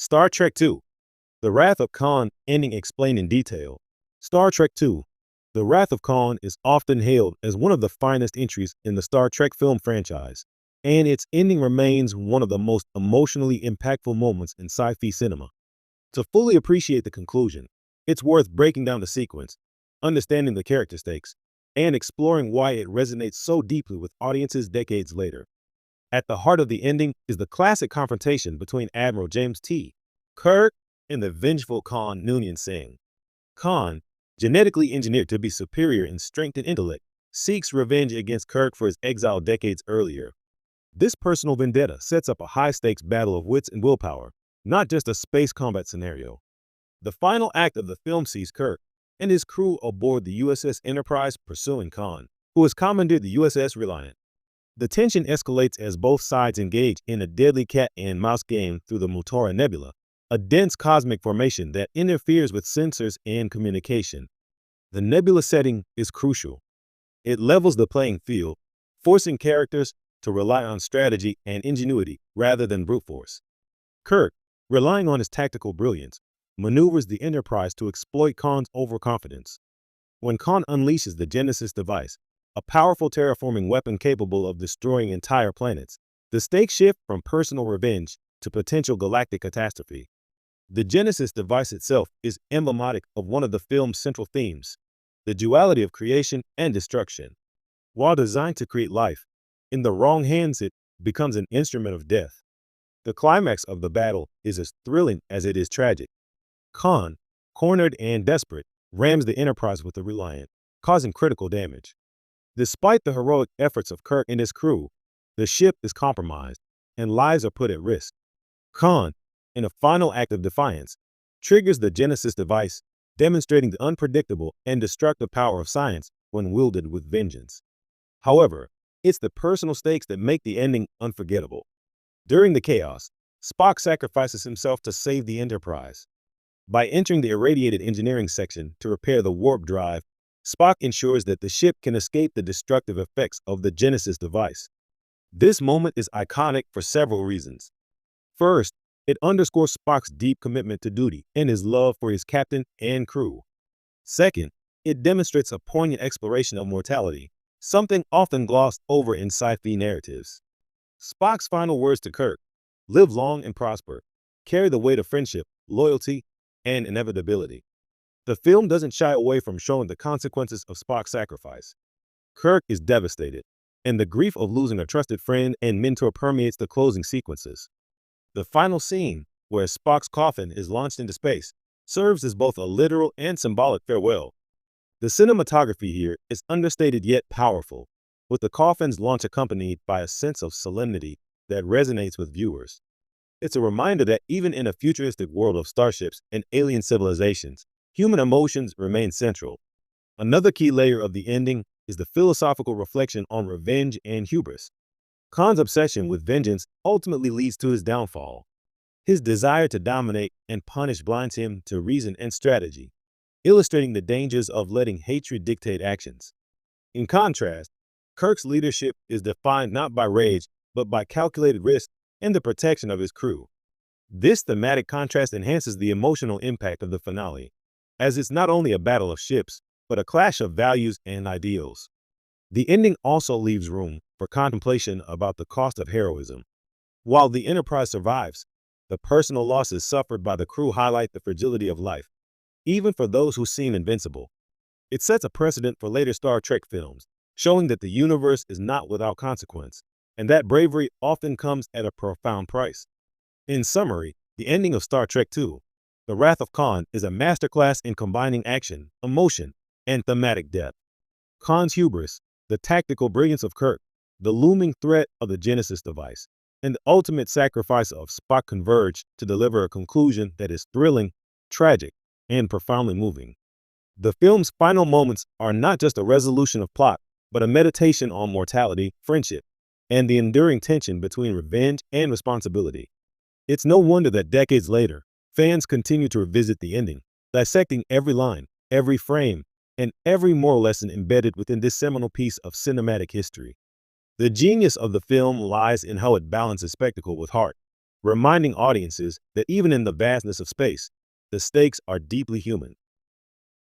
Star Trek II, The Wrath of Khan ending explained in detail. Star Trek II, The Wrath of Khan is often hailed as one of the finest entries in the Star Trek film franchise, and its ending remains one of the most emotionally impactful moments in sci-fi cinema. To fully appreciate the conclusion, it's worth breaking down the sequence, understanding the character stakes, and exploring why it resonates so deeply with audiences decades later. At the heart of the ending is the classic confrontation between Admiral James T. Kirk and the vengeful Khan Noonien Singh. Khan, genetically engineered to be superior in strength and intellect, seeks revenge against Kirk for his exile decades earlier. This personal vendetta sets up a high-stakes battle of wits and willpower, not just a space combat scenario. The final act of the film sees Kirk and his crew aboard the USS Enterprise pursuing Khan, who has commandeered the USS Reliant. The tension escalates as both sides engage in a deadly cat-and-mouse game through the Mutora Nebula, a dense cosmic formation that interferes with sensors and communication. The nebula setting is crucial. It levels the playing field, forcing characters to rely on strategy and ingenuity rather than brute force. Kirk, relying on his tactical brilliance, maneuvers the Enterprise to exploit Khan's overconfidence. When Khan unleashes the Genesis device, a powerful terraforming weapon capable of destroying entire planets, the stakes shift from personal revenge to potential galactic catastrophe. The Genesis device itself is emblematic of one of the film's central themes, the duality of creation and destruction. While designed to create life, in the wrong hands it becomes an instrument of death. The climax of the battle is as thrilling as it is tragic. Khan, cornered and desperate, rams the Enterprise with the Reliant, causing critical damage. Despite the heroic efforts of Kirk and his crew, the ship is compromised, and lives are put at risk. Khan, in a final act of defiance, triggers the Genesis device, demonstrating the unpredictable and destructive power of science when wielded with vengeance. However, it's the personal stakes that make the ending unforgettable. During the chaos, Spock sacrifices himself to save the Enterprise. By entering the irradiated engineering section to repair the warp drive, Spock ensures that the ship can escape the destructive effects of the Genesis device. This moment is iconic for several reasons. First, it underscores Spock's deep commitment to duty and his love for his captain and crew. Second, it demonstrates a poignant exploration of mortality, something often glossed over in sci-fi narratives. Spock's final words to Kirk, "Live long and prosper," carry the weight of friendship, loyalty, and inevitability. The film doesn't shy away from showing the consequences of Spock's sacrifice. Kirk is devastated, and the grief of losing a trusted friend and mentor permeates the closing sequences. The final scene, where Spock's coffin is launched into space, serves as both a literal and symbolic farewell. The cinematography here is understated yet powerful, with the coffin's launch accompanied by a sense of solemnity that resonates with viewers. It's a reminder that even in a futuristic world of starships and alien civilizations, human emotions remain central. Another key layer of the ending is the philosophical reflection on revenge and hubris. Khan's obsession with vengeance ultimately leads to his downfall. His desire to dominate and punish blinds him to reason and strategy, illustrating the dangers of letting hatred dictate actions. In contrast, Kirk's leadership is defined not by rage, but by calculated risk and the protection of his crew. This thematic contrast enhances the emotional impact of the finale, as it's not only a battle of ships, but a clash of values and ideals. The ending also leaves room for contemplation about the cost of heroism. While the Enterprise survives, the personal losses suffered by the crew highlight the fragility of life, even for those who seem invincible. It sets a precedent for later Star Trek films, showing that the universe is not without consequence, and that bravery often comes at a profound price. In summary, the ending of Star Trek II, The Wrath of Khan, is a masterclass in combining action, emotion, and thematic depth. Khan's hubris, the tactical brilliance of Kirk, the looming threat of the Genesis device, and the ultimate sacrifice of Spock converge to deliver a conclusion that is thrilling, tragic, and profoundly moving. The film's final moments are not just a resolution of plot, but a meditation on mortality, friendship, and the enduring tension between revenge and responsibility. It's no wonder that decades later, fans continue to revisit the ending, dissecting every line, every frame, and every moral lesson embedded within this seminal piece of cinematic history. The genius of the film lies in how it balances spectacle with heart, reminding audiences that even in the vastness of space, the stakes are deeply human.